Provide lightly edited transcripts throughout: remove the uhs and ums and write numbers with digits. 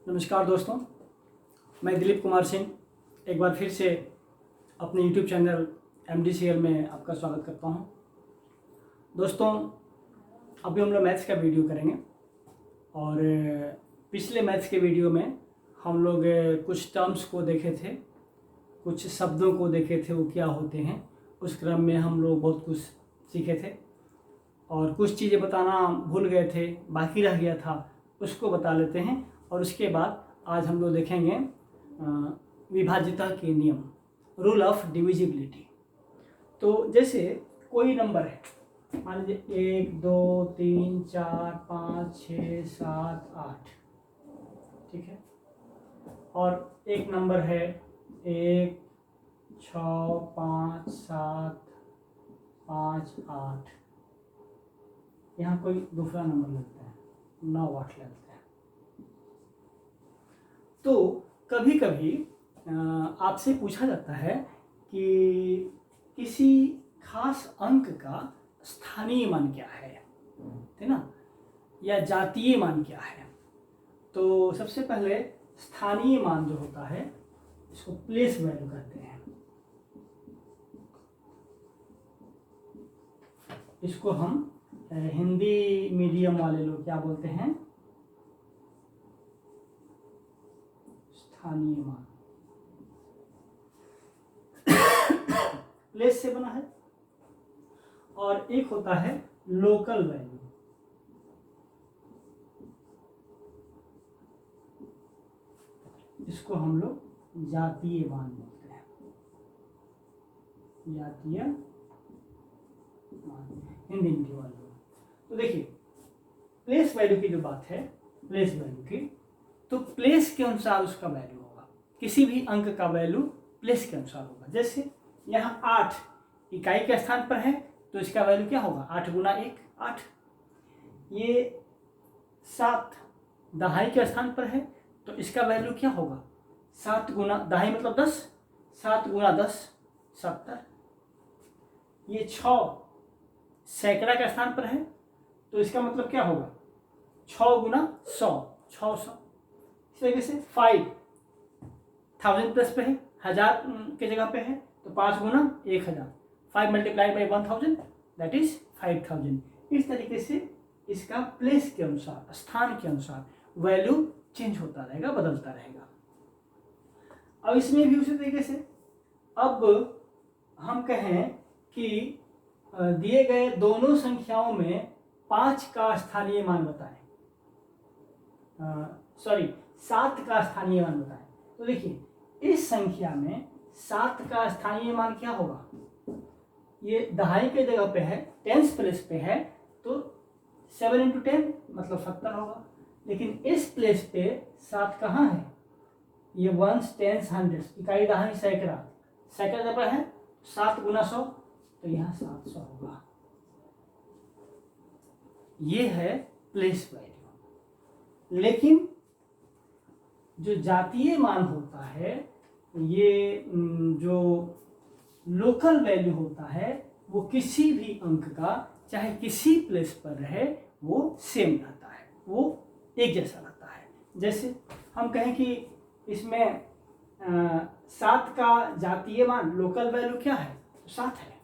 नमस्कार दोस्तों, मैं दिलीप कुमार सिंह एक बार फिर से अपने YouTube चैनल MDCL में आपका स्वागत करता हूं। दोस्तों, अभी हम लोग मैथ्स का वीडियो करेंगे और पिछले मैथ्स के वीडियो में हम लोग कुछ टर्म्स को देखे थे, कुछ शब्दों को देखे थे वो क्या होते हैं। उस क्रम में हम लोग बहुत कुछ सीखे थे और कुछ चीज़ें बताना भूल गए थे, बाकी रह गया था, उसको बता लेते हैं। और उसके बाद आज हम लोग देखेंगे विभाज्यता के नियम, रूल ऑफ डिविजिबिलिटी। तो जैसे कोई नंबर है, मान लीजिए 1 2 3 4 5 6 7 8, ठीक है। और एक नंबर है 1 6 5 7 5 8, यहाँ कोई दूसरा नंबर लगता है 9 8 लगता है। तो कभी कभी आपसे पूछा जाता है कि किसी खास अंक का स्थानीय मान क्या है ना, या जातीय मान क्या है। तो सबसे पहले स्थानीय मान जो होता है इसको प्लेस वैल्यू कहते हैं। इसको हम हिंदी मीडियम वाले लोग क्या बोलते हैं, स्थानीय मान। प्लेस से बना है। और एक होता है लोकल वैल्यू, इसको हम लोग जातीय मान बोलते हैं, जातीय मान हिंदी मीडियम वाले लोग। तो देखिए, प्लेस वैल्यू की जो बात है, प्लेस वैल्यू की, तो प्लेस के अनुसार उसका वैल्यू होगा। किसी भी अंक का वैल्यू प्लेस के अनुसार होगा। जैसे यहाँ 8 इकाई के स्थान पर है तो इसका वैल्यू क्या होगा, 8 गुना 1 8। ये 7 दहाई के स्थान पर है तो इसका वैल्यू क्या होगा, 7 गुना दहाई मतलब 10, 7 गुना 10 70। ये 6 सैकड़ा के स्थान पर है तो इसका मतलब क्या होगा, 6 गुना 100 600। इस तरीके से 5 1000 प्लस पे है, 1000 के जगह पे है तो 5 गुना 1000, 5 मल्टीप्लाइड बाई 1000 दैट इज 5000। इस तरीके से इसका प्लेस के अनुसार, स्थान के अनुसार वैल्यू चेंज होता रहेगा, बदलता रहेगा। अब इसमें भी उसी तरीके से, अब हम कहें कि दिए गए दोनों संख्याओं में 5 का स्थानीय मान बताएं, 7 का स्थानीय मान बताएं। तो देखिए, इस संख्या में 7 का स्थानीय मान क्या होगा, ये दहाई के जगह पे है, टेंस प्लेस पे है तो 7 इंटू 10 मतलब 70 होगा। लेकिन इस प्लेस पे 7 कहाँ है, ये वंस टेंस हंड्रेड्स, इकाई दहाई सैकड़ा, सैकड़ा जब है 7 गुना 100 तो यहाँ 700 होगा। ये है प्लेस वैल्यू। लेकिन जो जातीय मान होता है, ये जो लोकल वैल्यू होता है, वो किसी भी अंक का चाहे किसी प्लेस पर रहे वो सेम रहता है, वो एक जैसा रहता है। जैसे हम कहें कि इसमें 7 का जातीय मान लोकल वैल्यू क्या है, 7 है।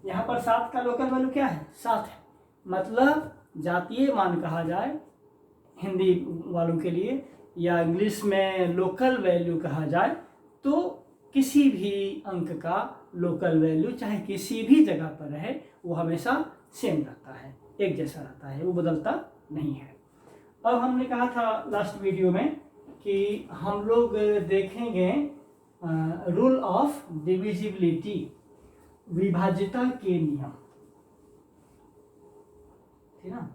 यहाँ पर 7 का लोकल वैल्यू क्या है, 7 है। मतलब जातीय मान कहा जाए हिंदी वालों के लिए, या इंग्लिश में लोकल वैल्यू कहा जाए, तो किसी भी अंक का लोकल वैल्यू चाहे किसी भी जगह पर रहे वो हमेशा सेम रहता है, एक जैसा रहता है, वो बदलता नहीं है। अब हमने कहा था लास्ट वीडियो में कि हम लोग देखेंगे रूल ऑफ डिविजिबिलिटी, विभाज्यता के नियम, ठीक ना।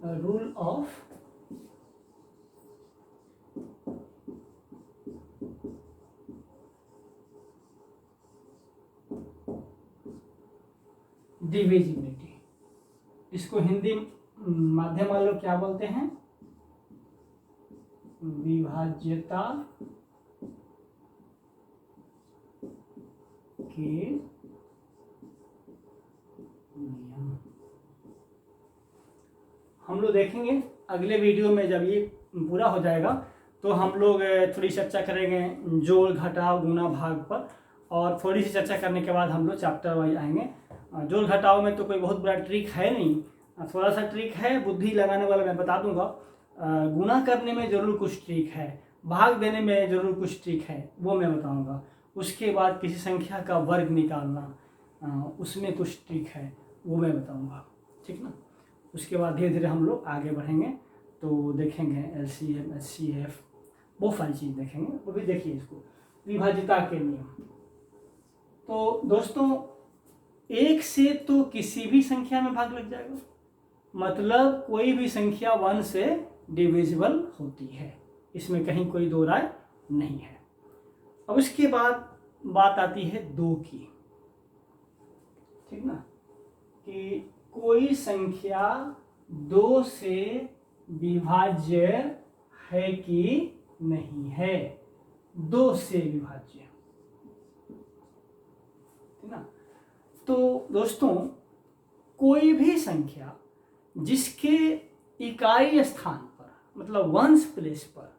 रूल ऑफ डिविजिबिलिटी, इसको हिंदी माध्यम वाले लोग क्या बोलते हैं, विभाज्यता के नियम। हम लोग देखेंगे अगले वीडियो में, जब ये पूरा हो जाएगा तो हम लोग थोड़ी चर्चा करेंगे जोड़ घटाव गुणा भाग पर, और थोड़ी सी चर्चा करने के बाद हम लोग चैप्टर वाइज आएंगे। जोड़ घटाव में तो कोई बहुत बड़ा ट्रिक है नहीं, थोड़ा सा ट्रिक है, बुद्धि लगाने वाला मैं बता दूंगा। गुणा करने में ज़रूर कुछ ट्रिक है, भाग देने में ज़रूर कुछ ट्रिक है, वो मैं बताऊंगा। उसके बाद किसी संख्या का वर्ग निकालना, उसमें कुछ ट्रिक है, वो मैं बताऊंगा, ठीक ना। उसके बाद धीरे धीरे हम लोग आगे बढ़ेंगे तो देखेंगे LCM HCF बहुत सारी चीज़ देखेंगे। वो भी देखिए इसको, विभाज्यता के नियम। तो दोस्तों एक से तो किसी भी संख्या में भाग लग जाएगा, मतलब कोई भी संख्या 1 से डिविजिबल होती है, इसमें कहीं कोई दो राय नहीं है। अब उसके बाद बात आती है 2 की, ठीक ना, कि कोई संख्या 2 से विभाज्य है कि नहीं है, 2 से विभाज्य, ठीक ना। तो दोस्तों कोई भी संख्या जिसके इकाई स्थान पर, मतलब वंस प्लेस पर,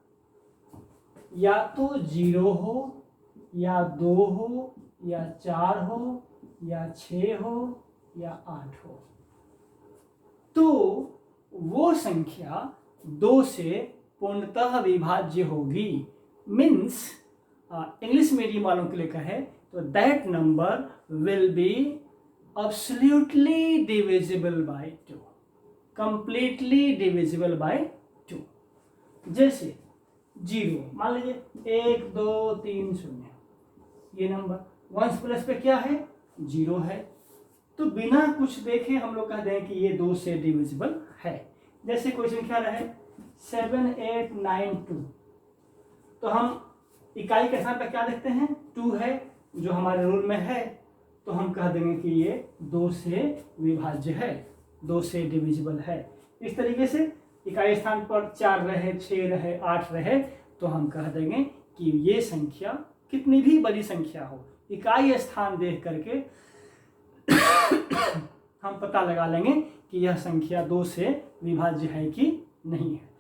या तो 0 हो या 2 हो या 4 हो या 6 हो या 8 हो, तो वो संख्या 2 से पूर्णतः विभाज्य होगी। मीन्स इंग्लिश मीडियम वालों के लिए कहे तो that number will be absolutely divisible by 2, completely divisible by 2। जैसे 0 मान लीजिए 1 2 3 0, ये नंबर वंस प्लस पे क्या है, 0 है, तो बिना कुछ देखे हम लोग कह दें कि ये 2 से डिविजिबल है। जैसे कोई संख्या रहे 7 8 9 2, तो हम इकाई के स्थान पर क्या देखते हैं, 2 है, जो हमारे रूल में है, तो हम कह देंगे कि ये 2 से विभाज्य है, 2 से डिविजिबल है। इस तरीके से इकाई स्थान पर 4 रहे 6 रहे 8 रहे, तो हम कह देंगे कि ये संख्या कितनी भी बड़ी संख्या हो, इकाई स्थान देख करके हम पता लगा लेंगे कि यह संख्या 2 से विभाज्य है कि नहीं है।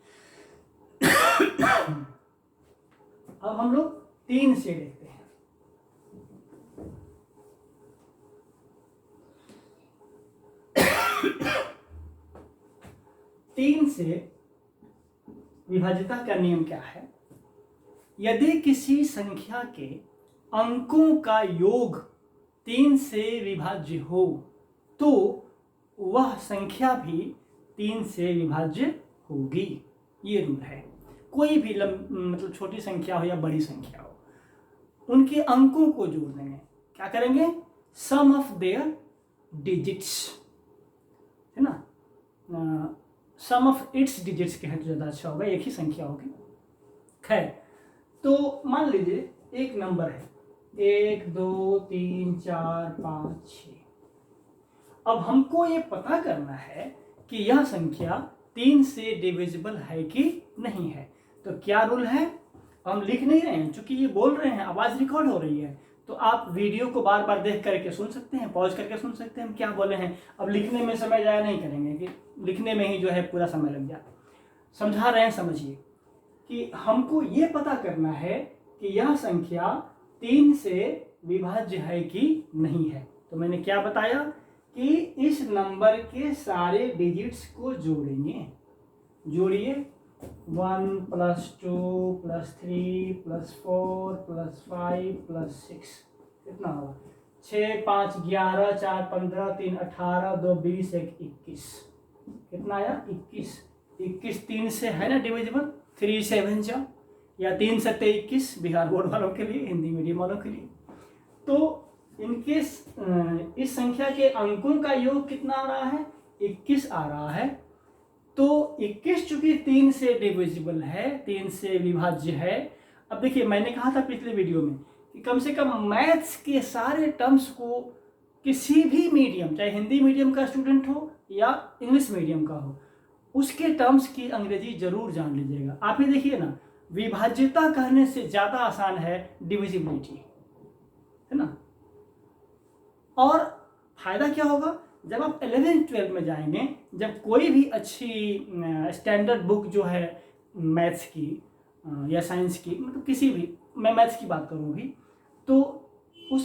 अब हम लोग 3 से देखते हैं। 3 से विभाज्यता का नियम क्या है, यदि किसी संख्या के अंकों का योग 3 से विभाज्य हो तो वह संख्या भी 3 से विभाज्य होगी। ये रूल है। कोई भी मतलब छोटी संख्या हो या बड़ी संख्या हो, उनके अंकों को जोड़ देंगे, क्या करेंगे, सम ऑफ देयर डिजिट्स, है ना, सम ऑफ इट्स डिजिट्स कहें तो ज़्यादा अच्छा होगा, एक ही संख्या होगी। खैर, तो मान लीजिए एक नंबर है 1 2 3 4 5 6। अब हमको ये पता करना है कि यह संख्या 3 से डिविजिबल है कि नहीं है। तो क्या रूल है, हम लिख नहीं रहे हैं, चूंकि ये बोल रहे हैं, आवाज़ रिकॉर्ड हो रही है, तो आप वीडियो को बार बार देख करके सुन सकते हैं, पॉज करके सुन सकते हैं हम क्या बोले हैं। अब लिखने में समय ज़ाया नहीं करेंगे कि लिखने में ही जो है पूरा समय लग जाए। समझा रहे हैं, समझिए कि हमको ये पता करना है कि यह संख्या 3 से विभाज्य है कि नहीं है। तो मैंने क्या बताया कि इस नंबर के सारे डिजिट्स को जोड़ेंगे। जोड़िए 1 + 2 + 3 + 4 + 5 + 6, कितना होगा, 6 5 11 4 15 3 18 2 20 1 21, कितना आया 21। 21 3 से है ना डिविजिबल, 3 7 जा, या 3 7 21 बिहार बोर्ड वालों के लिए, हिंदी मीडियम वालों के लिए। तो इनके इस संख्या के अंकों का योग कितना आ रहा है, 21 आ रहा है। तो 21 चूंकि 3 से डिविजिबल है, 3 से विभाज्य है। अब देखिए मैंने कहा था पिछले वीडियो में कि कम से कम मैथ्स के सारे टर्म्स को किसी भी मीडियम, चाहे हिंदी मीडियम का स्टूडेंट हो या इंग्लिश मीडियम का हो, उसके टर्म्स की अंग्रेजी जरूर जान लीजिएगा। आप ही देखिए ना, विभाज्यता कहने से ज़्यादा आसान है डिविजिबिलिटी, है ना। और फायदा क्या होगा, जब आप 11th-12th में जाएंगे, जब कोई भी अच्छी स्टैंडर्ड बुक जो है मैथ्स की या साइंस की, मतलब किसी भी, मैं मैथ्स की बात करूँ भी, तो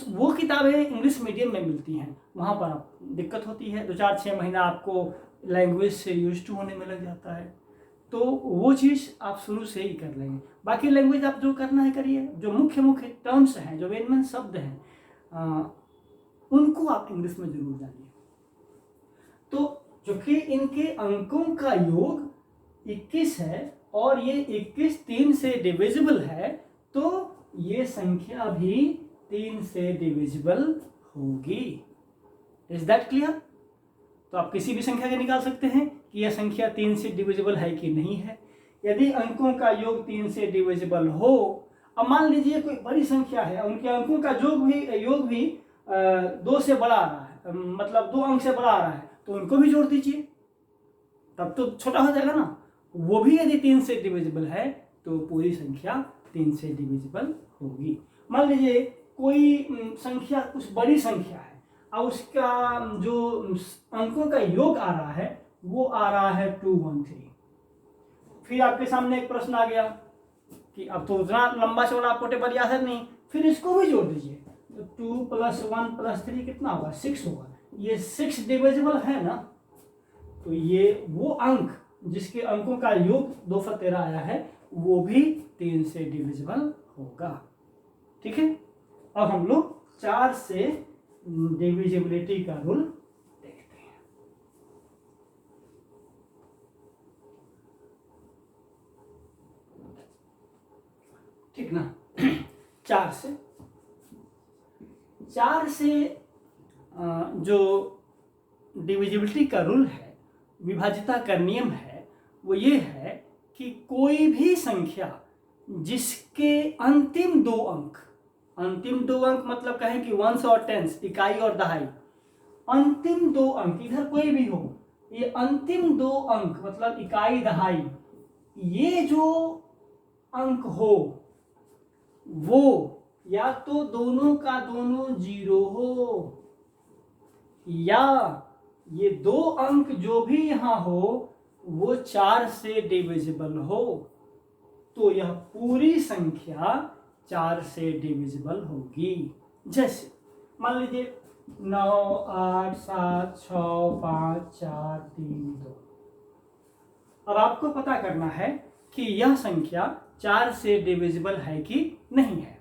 वो किताबें इंग्लिश मीडियम में मिलती हैं, वहाँ पर आप दिक्कत होती है, 2-4-6 महीना आपको लैंग्वेज से यूज टू होने में लग जाता है। तो वो चीज़ आप शुरू से ही कर लेंगे। बाकी लैंग्वेज आप जो करना है करिए, जो मुख्य मुख्य टर्म्स हैं, जो मेन शब्द हैं, उनको आप इंग्लिश में जरूर जानिए। तो चूंकि इनके अंकों का योग 21 है और ये 21 3 से डिविजिबल है, तो ये संख्या भी 3 से डिविजिबल होगी। Is that clear? तो आप किसी भी संख्या के निकाल सकते हैं कि यह संख्या 3 से डिविजिबल है कि नहीं है। यदि अंकों का योग 3 से डिविजिबल हो, अब मान लीजिए कोई बड़ी संख्या है, उनके अंकों का योग भी 2 से बड़ा आ रहा है, मतलब 2 अंक से बड़ा आ रहा है, तो उनको भी जोड़ दीजिए, तब तो छोटा हो जाएगा ना। वो भी यदि 3 से डिविजिबल है तो पूरी संख्या 3 से डिविजिबल होगी। मान लीजिए कोई संख्या कुछ बड़ी संख्या है और उसका जो अंकों का योग आ रहा है वो आ रहा है 213। फिर आपके सामने एक प्रश्न आ गया कि अब तो उतना लंबा चौड़ा आपको टेबल याद है नहीं, फिर इसको भी जोड़ दीजिए, तो 2 + 1 + 3 कितना होगा? 6 होगा। ये 6 डिविजिबल है ना, तो ये वो अंक जिसके अंकों का योग 213 आया है वो भी 3 से डिविजिबल होगा। ठीक है, अब हम लोग 4 से डिविजिबिलिटी का रूल देखते हैं। ठीक ना? 4 से जो डिविजिबिलिटी का रूल है, विभाज्यता का नियम है, वो ये है कि कोई भी संख्या जिसके अंतिम 2 अंक मतलब कहें कि वंस और टेंस, इकाई और दहाई, अंतिम 2 अंक इधर कोई भी हो, ये अंतिम 2 अंक मतलब इकाई दहाई, ये जो अंक हो वो या तो दोनों का दोनों 0 हो, या ये 2 अंक जो भी यहां हो वो 4 से डिविजिबल हो, तो यह पूरी संख्या 4 से डिविजिबल होगी। जैसे मान लीजिए 9, 8, 7, 6, 5, 4, 3, 2। अब आपको पता करना है कि यह संख्या 4 से डिविजिबल है कि नहीं है।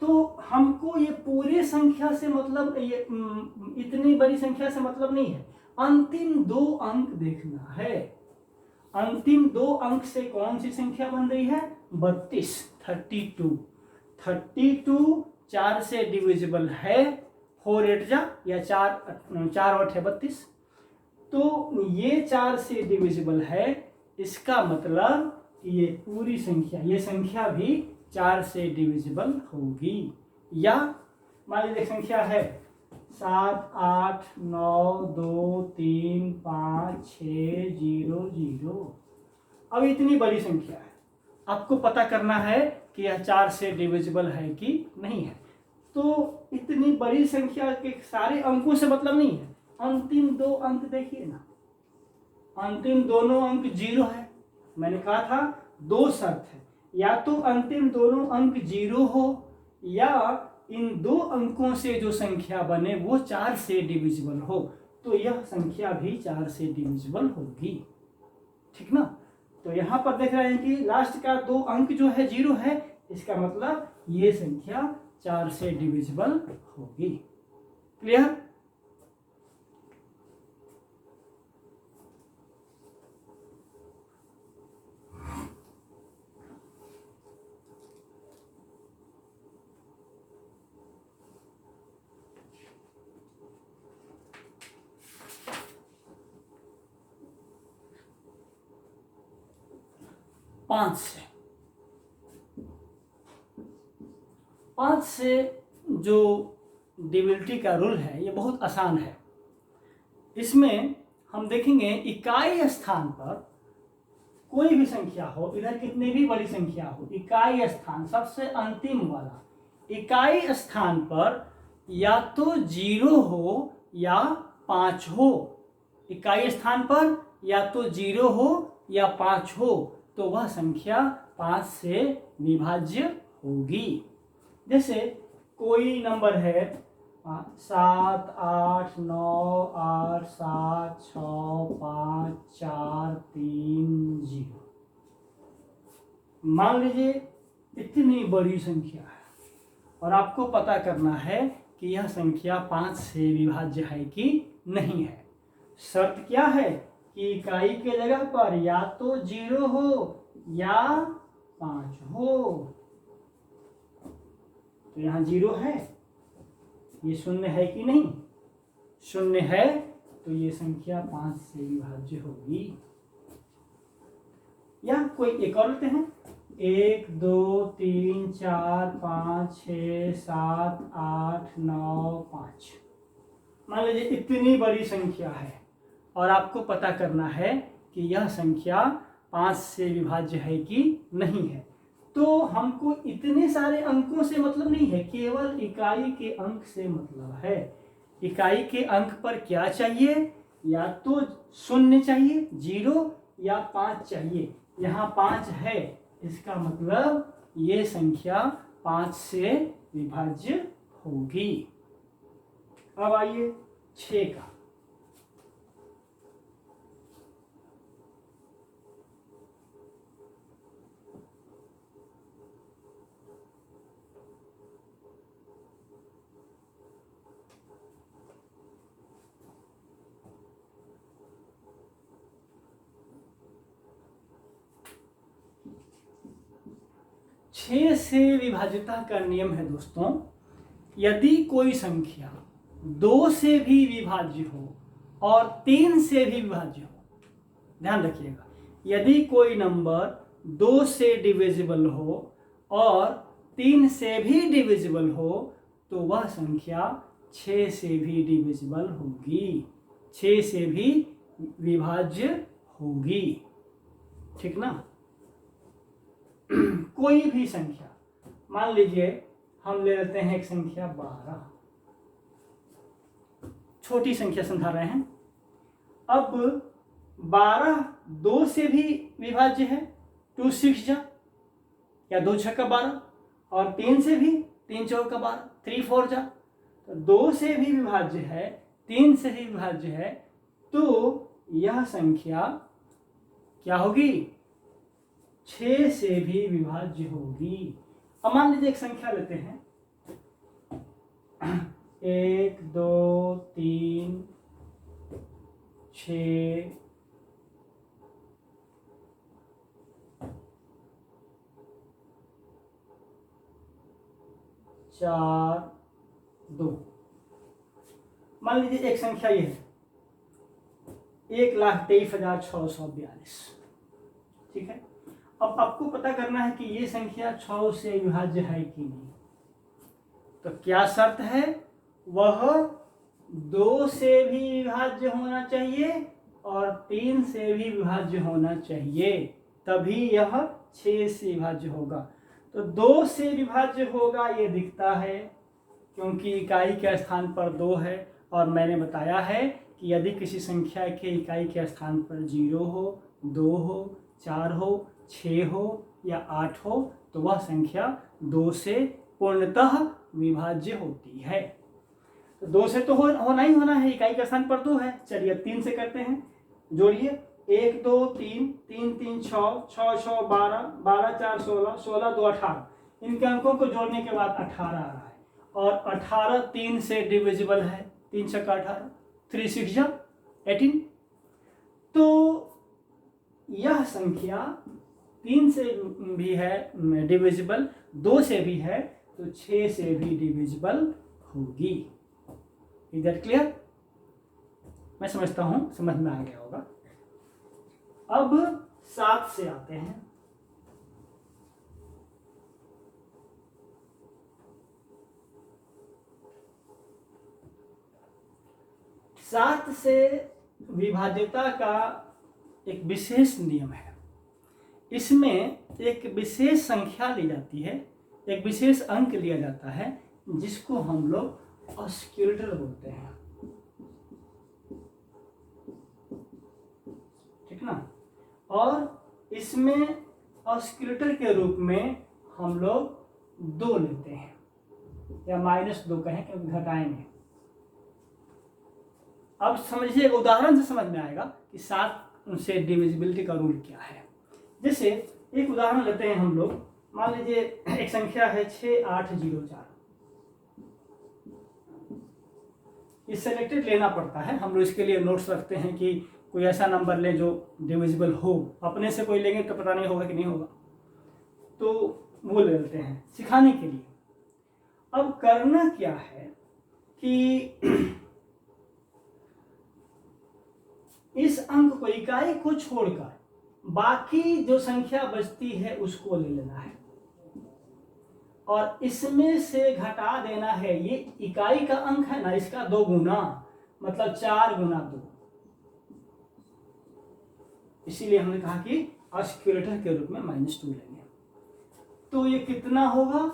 तो हमको ये पूरी संख्या से मतलब, ये इतनी बड़ी संख्या से मतलब नहीं है, अंतिम 2 अंक देखना है। अंतिम 2 अंक से कौन सी संख्या बन रही है? 32, 32 4 से डिविजिबल है, 4 8 जा या 4 8 है 32, तो ये 4 से डिविजिबल है। इसका मतलब ये पूरी संख्या, ये संख्या भी 4 से डिविजिबल होगी। या मान लीजिए संख्या है 7, 8, 9, 2, 3, 5, 6, 0, 0। अब इतनी बड़ी संख्या है, आपको पता करना है कि यह 4 से डिविजिबल है कि नहीं है। तो इतनी बड़ी संख्या के सारे अंकों से मतलब नहीं है, अंतिम 2 अंक देखिए ना, अंतिम दोनों अंक 0 है। मैंने कहा था 2 शर्त है, या तो अंतिम दोनों अंक 0 हो, या इन 2 अंकों से जो संख्या बने वो 4 से डिविजिबल हो, तो यह संख्या भी 4 से डिविजिबल होगी। ठीक ना? तो यहां पर देख रहे हैं कि लास्ट का 2 अंक जो है 0 है, इसका मतलब ये संख्या 4 से डिविजिबल होगी। क्लियर? पाँच से जो डिविजिबिलिटी का रूल है ये बहुत आसान है। इसमें हम देखेंगे इकाई स्थान पर कोई भी संख्या हो, इधर कितनी भी बड़ी संख्या हो, इकाई स्थान सबसे अंतिम वाला इकाई स्थान पर या तो 0 हो या 5 हो, इकाई स्थान पर या तो 0 हो या 5 हो तो वह संख्या 5 से विभाज्य होगी। जैसे कोई नंबर है 7 8 9 8 7 6 5 4 3 0। मान लीजिए इतनी बड़ी संख्या है और आपको पता करना है कि यह संख्या 5 से विभाज्य है कि नहीं है। शर्त क्या है कि इकाई के जगह पर या तो 0 हो या 5 हो। तो यहाँ 0 है, ये शून्य है कि नहीं? शून्य है तो ये संख्या 5 से विभाज्य होगी। या कोई एक और लेते हैं, 1 2 3 4 5 6 7 8 9 5। मान लीजिए इतनी बड़ी संख्या है और आपको पता करना है कि यह संख्या 5 से विभाज्य है कि नहीं है। तो हमको इतने सारे अंकों से मतलब नहीं है, केवल इकाई के अंक से मतलब है। इकाई के अंक पर क्या चाहिए? या तो 0 चाहिए, 0 या 5 चाहिए। यहाँ 5 है, इसका मतलब ये संख्या 5 से विभाज्य होगी। अब आइए 6 का। छः से विभाज्यता का नियम है दोस्तों, यदि कोई संख्या 2 से भी विभाज्य हो और 3 से भी विभाज्य हो, ध्यान रखिएगा, यदि कोई नंबर 2 से डिविजिबल हो और 3 से भी डिविजिबल हो तो वह संख्या 6 से भी डिविजिबल होगी, 6 से भी विभाज्य होगी। ठीक ना? कोई भी संख्या, मान लीजिए हम ले लेते हैं एक संख्या 12, छोटी संख्या समझा रहे हैं। अब 12 2 से भी विभाज्य है, 2 6 जा या 2 6 का 12, और 3 से भी, 3 4 का 12, 3 4 जा। तो 2 से भी विभाज्य है, 3 से भी विभाज्य है, तो यह संख्या क्या होगी? 6 से भी विभाज्य होगी। अब मान लीजिए एक संख्या लेते हैं, 1 2 3 6 4 2। मान लीजिए एक संख्या ये है 1,23,642। ठीक है, अब आपको पता करना है कि ये संख्या 6 से विभाज्य है कि नहीं। तो क्या शर्त है? वह 2 से भी विभाज्य होना चाहिए और 3 से भी विभाज्य होना चाहिए, तभी यह 6 से विभाज्य होगा। तो 2 से विभाज्य होगा ये दिखता है क्योंकि इकाई के स्थान पर 2 है, और मैंने बताया है कि यदि किसी संख्या के इकाई के स्थान पर 0 हो, 2 हो, 4 हो, 6 हो या 8 हो तो वह संख्या 2 से पूर्णतः विभाज्य होती है। तो 2 से तो होना ही होना है, इकाई का स्थान पर 2 है। चलिए 3 से करते हैं, जोड़िए, 1 2 3 3 3 6 6 6 12 12 4 16 16 2 18। इनके अंकों को जोड़ने के बाद 18 आ रहा है, और 18 3 से डिविजिबल है, 3 6 18, 3 6 जा 18। तो यह संख्या 3 से भी है डिविजिबल, 2 से भी है, तो 6 से भी डिविजिबल होगी। इधर क्लियर? मैं समझता हूं समझ में आ गया होगा। अब 7 से आते हैं। सात से विभाज्यता का एक विशेष नियम है। इसमें एक विशेष संख्या ली जाती है, एक विशेष अंक लिया जाता है जिसको हम लोग ऑस्किलेटर बोलते हैं। और इसमें ऑस्किलेटर के रूप में हम लोग 2 लेते हैं, या -2 कहें क्योंकि घटाएंगे। अब समझिए, उदाहरण से समझ में आएगा कि 7 से डिविजिबिलिटी का रूल क्या है। जैसे एक उदाहरण लेते हैं हम लोग, मान लीजिए एक संख्या है 6804। ये सेलेक्टेड लेना पड़ता है, हम लोग इसके लिए नोट्स रखते हैं कि कोई ऐसा नंबर लें जो डिविजिबल हो। अपने से कोई लेंगे तो पता नहीं होगा कि नहीं होगा, तो वो ले लेते हैं सिखाने के लिए। अब करना क्या है कि इस अंक को, इकाई को छोड़कर बाकी जो संख्या बचती है उसको ले लेना है और इसमें से घटा देना है। ये इकाई का अंक है ना, इसका 2 गुना, मतलब 4 गुना 2। इसीलिए हमने कहा कि ऑस्किलेटर के रूप में -2 लेंगे। तो ये कितना होगा?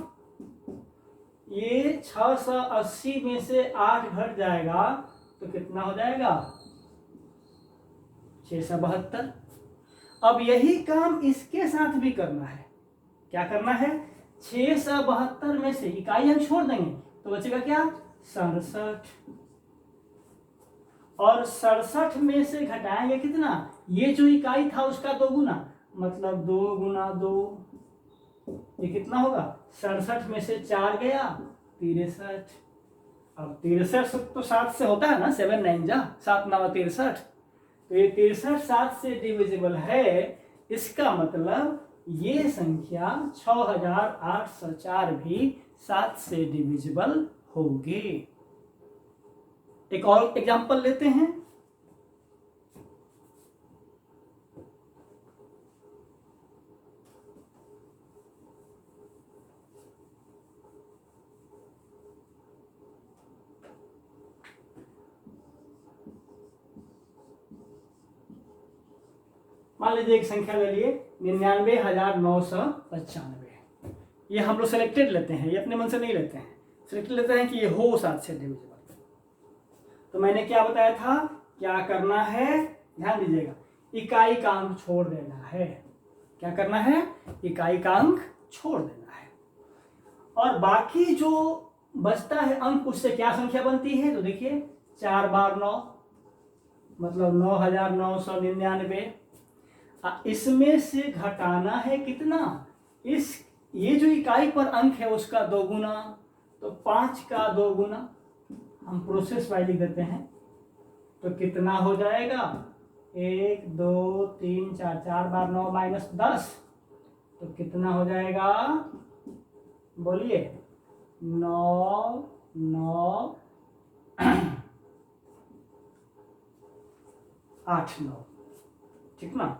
ये 680 में से 8 घट जाएगा तो कितना हो जाएगा? 672। अब यही काम इसके साथ भी करना है। क्या करना है? 672 में से इकाई हम छोड़ देंगे तो बचेगा क्या? 67। और 67 में से घटाएंगे कितना? ये जो इकाई था उसका 2 गुना, मतलब 2 गुना 2। ये कितना होगा? 67 में से 4 गया 63। अब 63 तो 7 से होता है ना, 7 9 जा 7 9 63। तो ये 63 7 से डिविजिबल है। इसका मतलब ये संख्या 6804 भी 7 से डिविजिबल होगी। एक और एग्जांपल लेते हैं। मान लीजिए एक संख्या ले लिए 99,995। ये हम लोग सेलेक्टेड लेते हैं, ये अपने मन से नहीं लेते हैं, सेलेक्टेड लेते हैं कि ये हो 7 से डिविजिबल। तो मैंने क्या बताया था, क्या करना है? ध्यान दीजिएगा, इकाई का अंक छोड़ देना है। क्या करना है? इकाई का अंक छोड़ देना है और बाकी जो बचता है अंक, उससे क्या संख्या बनती है? तो देखिए 4 बार 9, मतलब 9,999। इसमें से घटाना है कितना? ये जो इकाई पर अंक है उसका 2 गुना, तो 5 का 2 गुना। हम प्रोसेस वाइज लिख देते हैं तो कितना हो जाएगा? 1 2 3 4, 4 बार 9 -10, तो कितना हो जाएगा? बोलिए 9 9 8 9, ठीक ना?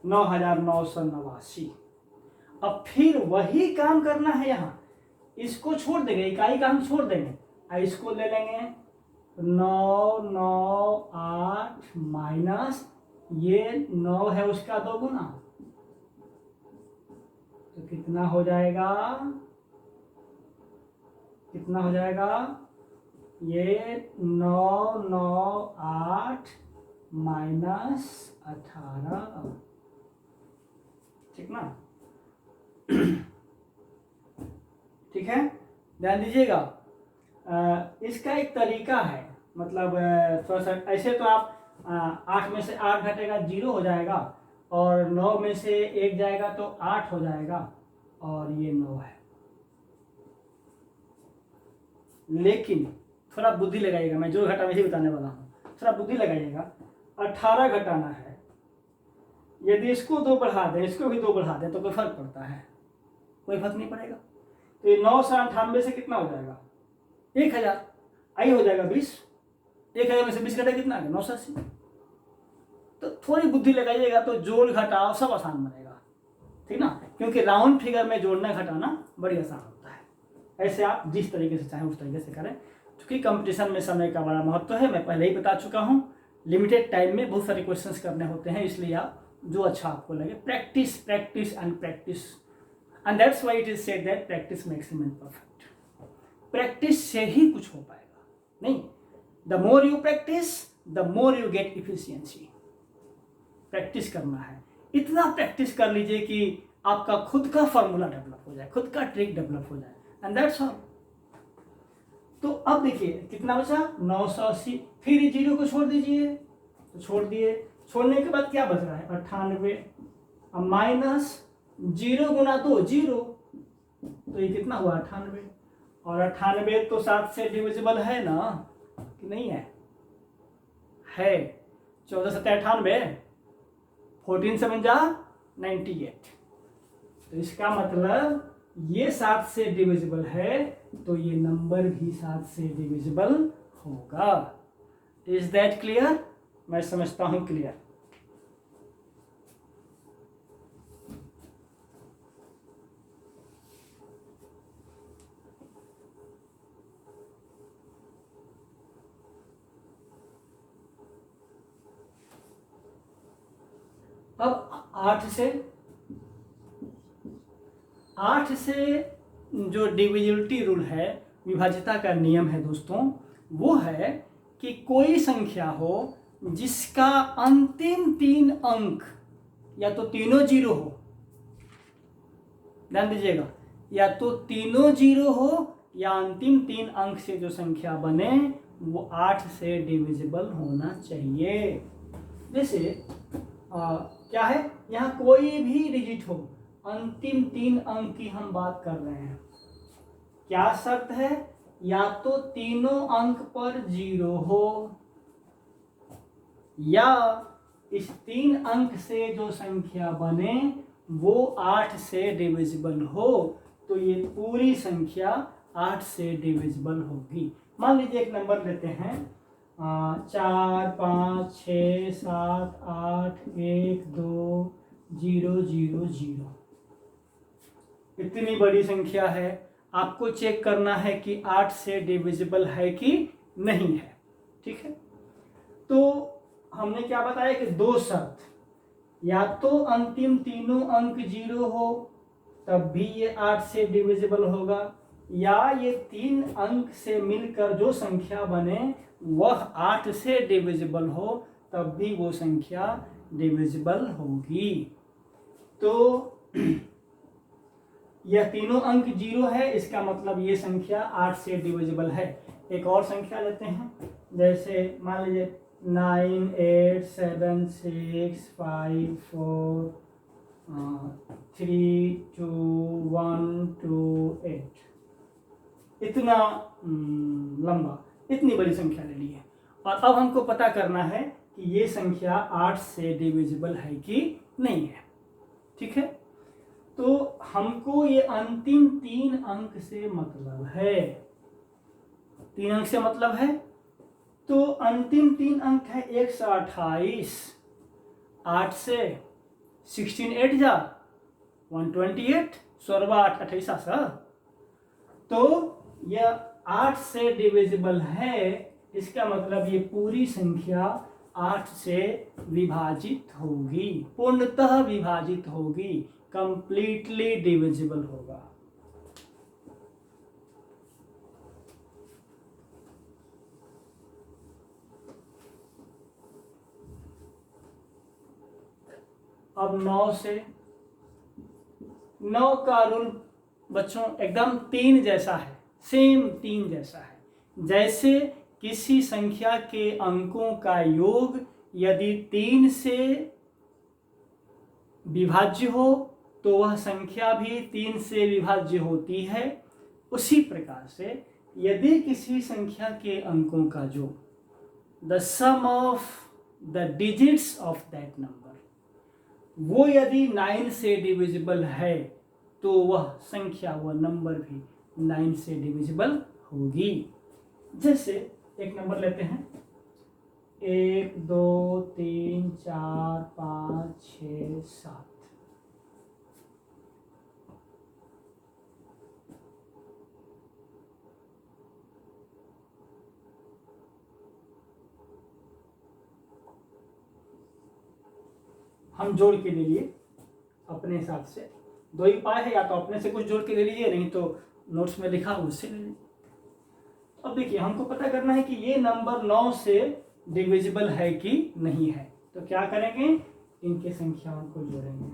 9,989। अब फिर वही काम करना है यहाँ, इसको छोड़ देंगे, इकाई का हम छोड़ देंगे, इसको ले लेंगे 9 9 8 माइनस ये 9 है उसका 2 गुना, तो कितना हो जाएगा? कितना हो जाएगा? ये 9 9 8 माइनस 18, ठीक ना? ठीक है, ध्यान दीजिएगा। इसका एक तरीका है, मतलब थोड़ा सा ऐसे तो आप 8 में से 8 घटेगा 0 हो जाएगा, और 9 में से 1 जाएगा तो 8 हो जाएगा, और ये 9 है। लेकिन थोड़ा बुद्धि लगाइएगा, मैं जो घटा वैसे बताने वाला हूँ, थोड़ा बुद्धि लगाइएगा। 18 घटाना है, यदि इसको 2 बढ़ा दें, इसको भी 2 बढ़ा दें तो कोई फर्क पड़ता है? कोई फर्क नहीं पड़ेगा। तो ये 9 से 98 से कितना हो जाएगा? 1000। आई हो जाएगा 20। 1000 में से 20 घटा कितना आ गया? 980। तो थोड़ी बुद्धि लगाइएगा तो जोड़ घटाओ सब आसान बनेगा, ठीक ना? क्योंकि राउंड फिगर में जोड़ना घटाना बड़ी आसान होता है। ऐसे आप जिस तरीके से चाहें उस तरीके से करें। क्योंकि कंपटीशन में समय का बड़ा महत्व है, मैं पहले ही बता चुका हूँ। लिमिटेड टाइम में बहुत सारे क्वेश्चंस करने होते हैं, इसलिए आप जो अच्छा आपको लगे, practice practice and practice, and that's why it is said that practice makes man perfect. Practice से ही कुछ हो पाएगा, नहीं, the more you practice the more you get efficiency. Practice करना है, इतना प्रैक्टिस कर लीजिए कि आपका खुद का फॉर्मूला डेवलप हो जाए, खुद का ट्रिक डेवलप हो जाए, एंड दैट्स ऑल। तो अब देखिए कितना बचा 980, फिर ये जीरो को छोड़ दीजिए, तो छोड़ दिए, छोड़ने के बाद क्या बच रहा है 98, अब माइनस 0 गुना 2 0, तो ये कितना हुआ 98, और 98 तो 7 से डिविजिबल है ना कि नहीं है? है। 14 7 98, 14 7 जा 98, तो इसका मतलब ये 7 से डिविजिबल है, तो ये नंबर भी 7 से डिविजिबल होगा। Is that clear? मैं समझता हूं क्लियर। अब 8 से जो डिविजिबिलिटी रूल है, विभाज्यता का नियम है दोस्तों, वो है कि कोई संख्या हो जिसका अंतिम 3 अंक या तो तीनों जीरो हो, ध्यान दीजिएगा, या तो तीनों जीरो हो या अंतिम 3 अंक से जो संख्या बने वो 8 से डिविजिबल होना चाहिए। जैसे क्या है, यहाँ कोई भी डिजिट हो, अंतिम 3 अंक की हम बात कर रहे हैं, क्या शर्त है? या तो तीनों अंक पर 0 हो, या इस 3 अंक से जो संख्या बने वो 8 से डिविजिबल हो, तो ये पूरी संख्या 8 से डिविजिबल होगी। मान लीजिए एक नंबर लेते हैं 4 5 6 7 8 1 2 0 0 0, इतनी बड़ी संख्या है, आपको चेक करना है कि 8 से डिविजिबल है कि नहीं है। ठीक है, तो हमने क्या बताया कि 2 शर्त, या तो अंतिम तीनों अंक 0 हो तब भी ये 8 से डिविजिबल होगा, या ये 3 अंक से मिलकर जो संख्या बने वह 8 से डिविजिबल हो, तब भी वो संख्या डिविजिबल होगी। तो यह तीनों अंक 0 है, इसका मतलब ये संख्या 8 से डिविजिबल है। एक और संख्या लेते हैं, जैसे मान लीजिए 9 8 7 6 5 4 3 2 1 2 8, इतना लंबा, इतनी बड़ी संख्या ले ली है। और अब हमको पता करना है कि ये संख्या 8 से डिविजिबल है कि नहीं है। ठीक है, तो हमको ये अंतिम 3 अंक से मतलब है, 3 अंक से मतलब है, तो अंतिम 3 अंक है 128, 8 से 16 8 जा 128, 16 8 28, तो यह 8 से डिविजिबल है, इसका मतलब ये पूरी संख्या 8 से विभाजित होगी, पूर्णतः विभाजित होगी, कंप्लीटली डिविजिबल होगा। अब 9 से 9 का रूल बच्चों एकदम 3 जैसा है, सेम 3 जैसा है। जैसे किसी संख्या के अंकों का योग यदि 3 से विभाज्य हो तो वह संख्या भी 3 से विभाज्य होती है, उसी प्रकार से यदि किसी संख्या के अंकों का योग, the sum of the digits of that number, वो यदि 9 से डिविजिबल है तो वह संख्या, वह नंबर भी 9 से डिविजिबल होगी। जैसे एक नंबर लेते हैं 1 2 3 4 5 6 7, हम जोड़ के ले लिए अपने हिसाब से, 2 ही पाए हैं, या तो अपने से कुछ जोड़ के ले लीजिए, नहीं तो नोट्स में लिखा उससे ले लीजिए। अब देखिए हमको पता करना है कि ये नंबर 9 से डिविजिबल है कि नहीं है, तो क्या करेंगे, इनके संख्याओं को जोड़ेंगे,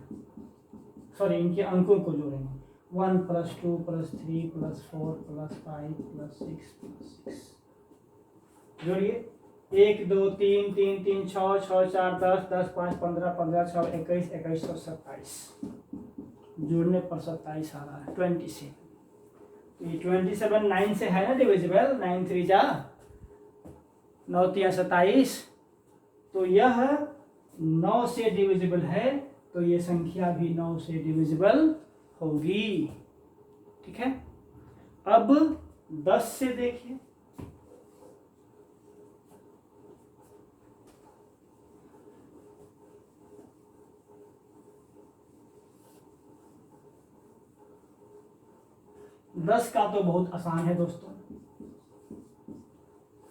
सॉरी इनके अंकों को जोड़ेंगे। 1 + 2 + 3 + 4 + 5 + 6 जोड़िए। 1 2 3 3 3 6 6 4 10 10 5 15 15 6 21 21 और 27 जोड़ने पर 27 आ रहा है 27। तो ये 27 9 से है ना डिविजिबल, 9 3 जा 9 3 27, तो यह 9 से डिविजिबल है, तो ये संख्या भी 9 से डिविजिबल होगी। ठीक है, अब 10 से देखिए। दस का तो बहुत आसान है दोस्तों,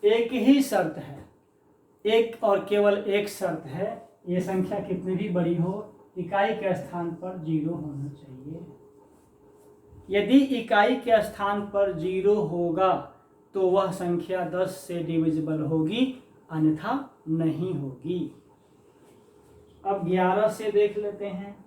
एक ही शर्त है, एक और केवल एक शर्त है, ये संख्या कितनी भी बड़ी हो इकाई के स्थान पर 0 होना चाहिए। यदि इकाई के स्थान पर 0 होगा तो वह संख्या 10 से डिविजिबल होगी, अन्यथा नहीं होगी। अब 11 से देख लेते हैं।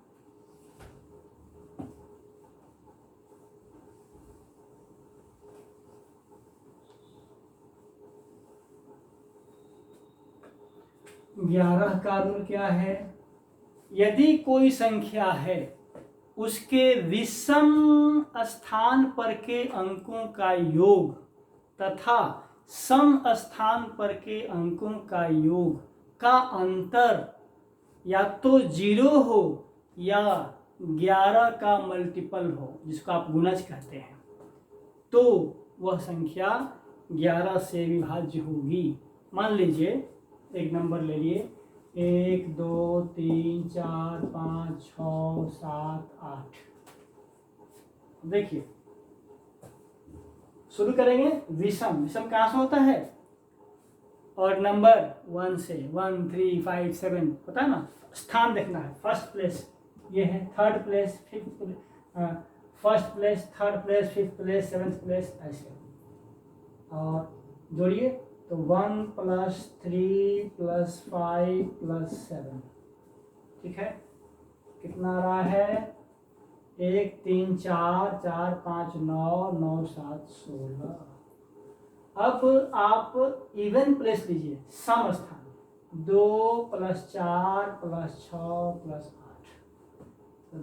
ग्यारह का रूल क्या है? यदि कोई संख्या है उसके विषम स्थान पर के अंकों का योग तथा सम स्थान पर के अंकों का योग का अंतर या तो 0 हो या 11 का मल्टीपल हो, जिसको आप गुणज कहते हैं, तो वह संख्या 11 से विभाज्य होगी। मान लीजिए एक नंबर ले लिए 1 2 3 4 5 6 7 8। देखिए शुरू करेंगे विषम। विषम कहाँ से होता है? और नंबर 1 से 1 3 5 7 होता है ना, स्थान देखना है। फर्स्ट प्लेस ये है, third place, fifth place, first place, third place, fifth place, seventh place, ऐसे। और जोड़िए तो 1 + 3 + 5 + 7, ठीक है। कितना आ रहा है? 1 3 4 4 5 9 9 7 16। अब आप इवन प्लेस लीजिए, सम स्थान 2 + 4 + 6 + 8,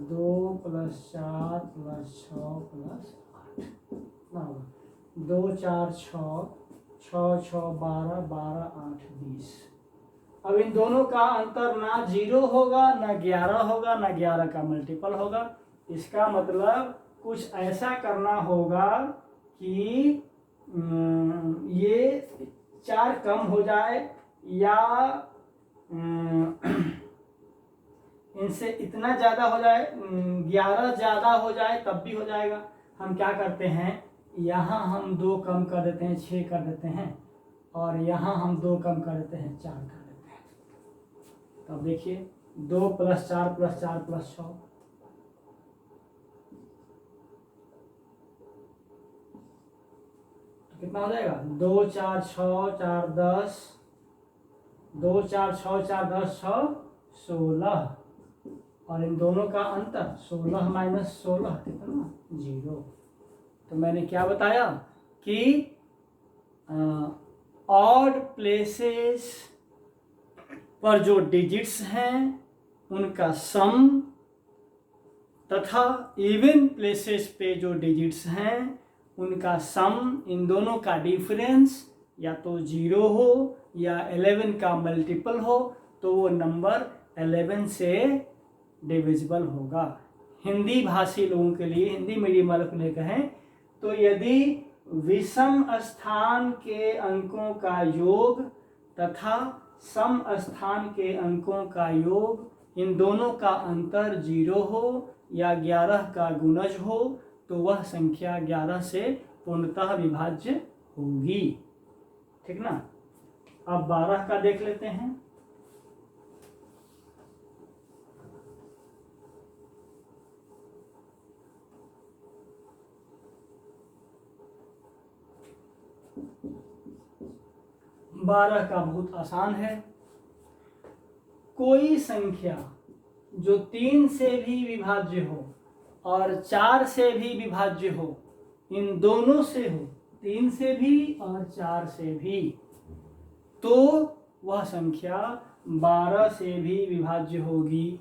2 + 4 + 6 + 8 ना, 2 4 6 6 6 12 12 8 20। अब इन दोनों का अंतर ना 0 होगा ना 11 होगा ना 11 का मल्टीपल होगा। इसका मतलब कुछ ऐसा करना होगा कि ये 4 कम हो जाए या इनसे इतना ज़्यादा हो जाए, 11 ज़्यादा हो जाए तब भी हो जाएगा। हम क्या करते हैं, यहाँ हम 2 कम कर देते हैं, 6 कर देते हैं, और यहाँ हम 2 कम कर देते हैं, 4 कर देते हैं। तब देखिए 2 + 4 + 4 + 6, तो कितना हो जाएगा? 2 4 6 4 10, 2 4 6 4 10 6 16, और इन दोनों का अंतर 16 - 16 कितना? 0। तो मैंने क्या बताया कि ऑड प्लेसेस पर जो डिजिट्स हैं उनका सम तथा इवन प्लेसेस पे जो डिजिट्स हैं उनका सम, इन दोनों का डिफरेंस या तो 0 हो या 11 का मल्टीपल हो, तो वो नंबर 11 से डिविजिबल होगा। हिंदी भाषी लोगों के लिए, हिंदी मीडियम वालों के लिए कहें तो यदि विषम स्थान के अंकों का योग तथा सम स्थान के अंकों का योग, इन दोनों का अंतर 0 हो या 11 का गुणज हो, तो वह संख्या 11 से पूर्णतः विभाज्य होगी। ठीक ना। अब 12 का देख लेते हैं। बारह का बहुत आसान है। कोई संख्या जो 3 से भी विभाज्य हो और 4 से भी विभाज्य हो, इन दोनों से हो, 3 से भी और 4 से भी, तो वह संख्या 12 से भी विभाज्य होगी।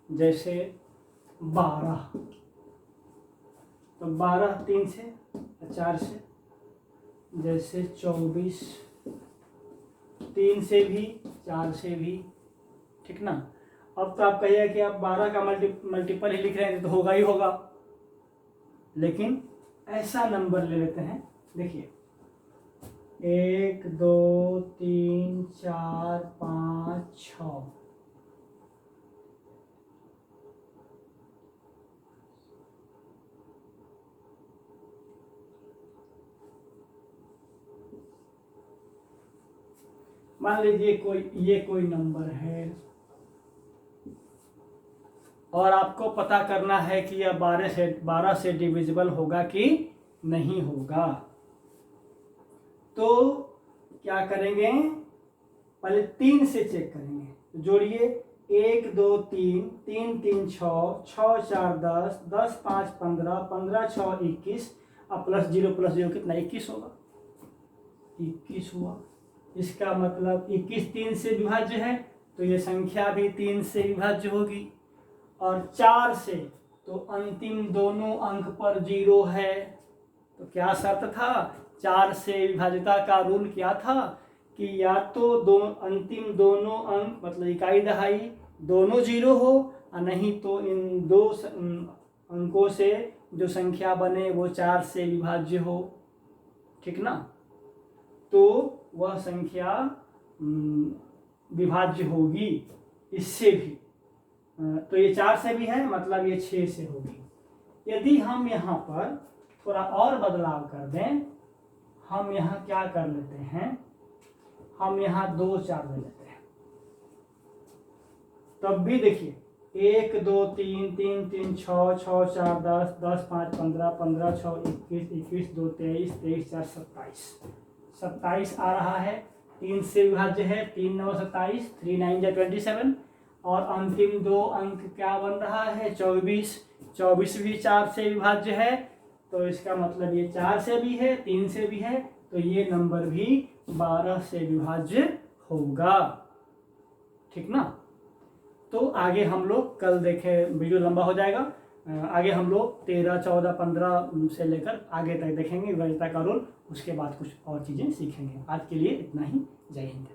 जैसे 12, तो 12 3 से 4 से, जैसे 24 3 से भी 4 से भी, ठीक ना। अब तो आप कहिए कि आप 12 का मल्टीपल ही लिख रहे हैं तो होगा ही होगा, लेकिन ऐसा नंबर ले लेते हैं। देखिए 1 2 3 4 5 6, मान लीजिए ये कोई नंबर है और आपको पता करना है कि यह 12 से डिविजिबल होगा कि नहीं होगा। तो क्या करेंगे, पहले 3 से चेक करेंगे। तो जोड़िए 1 2 3 3 3 6 6 4 10 10 5 15 15 6 21, अब प्लस 0 कितना 21 होगा, 21 हुआ। इसका मतलब 21 3 से विभाज्य है, तो ये संख्या भी 3 से विभाज्य होगी। और 4 से, तो अंतिम दोनों अंक पर 0 है। तो क्या शर्त था, 4 से विभाज्यता का रूल क्या था कि या तो अंतिम दोनों अंक मतलब इकाई दहाई दोनों 0 हो, और नहीं तो इन दो अंकों से जो संख्या बने वो 4 से विभाज्य हो, ठीक ना। तो वह संख्या विभाज्य होगी इससे भी। तो ये 4 से भी है, मतलब ये 6 से होगी। यदि हम यहाँ पर थोड़ा और बदलाव कर दें, हम यहाँ क्या कर लेते हैं, हम यहाँ 2 4 ले लेते हैं, तब भी देखिए 1 2 3 3 3 6 6 4 10 10 5 15 15 6 21 21 2 23 23 4 27 27 आ रहा है। 3 से विभाज्य है, 3 9 27, 3 9 27, और अंतिम दो अंक क्या बन रहा है 24। 24 भी 4 से विभाज्य है, तो इसका मतलब ये 4 से भी है 3 से भी है, तो ये नंबर भी 12 से विभाज्य होगा, ठीक ना। तो आगे हम लोग कल देखें, वीडियो लंबा हो जाएगा, आगे हम लोग 13 14 15 से लेकर आगे तक देखेंगे विभाज्यता का रूल, उसके बाद कुछ और चीज़ें सीखेंगे। आज के लिए इतना ही, जय हिंद।